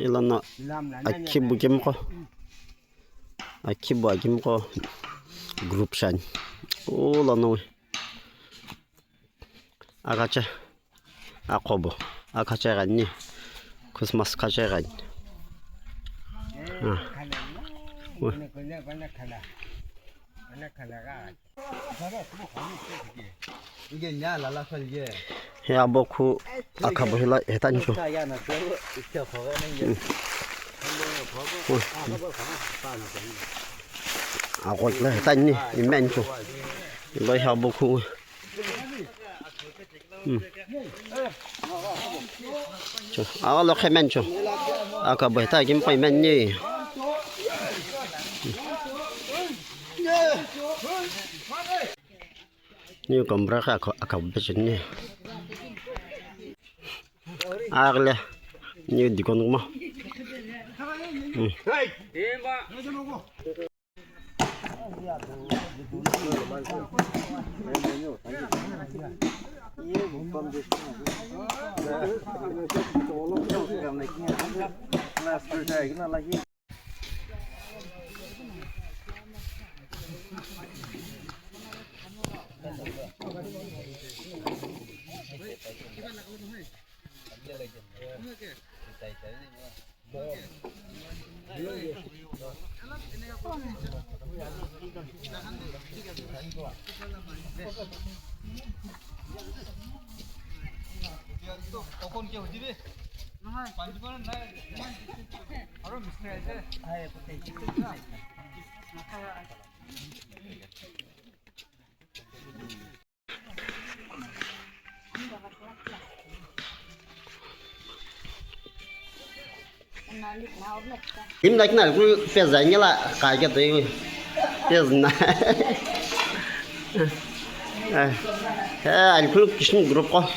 일어나 아키부 김고 아키부 아김고 그룹산 올라노 아가차 아코보 아카차가니 코스마스 카차가니 야보쿠 아카보힐라 해단초 아고라 해단니 이멘초 이거 야보쿠 아갈로 해멘초 아카보 해타 김포 이멘니 như cầm ra cả cầm bên trên này cái như đi con đúng không im này cũng phải giải nghĩa là cái đấy phải này anh cứ kişinin grup ko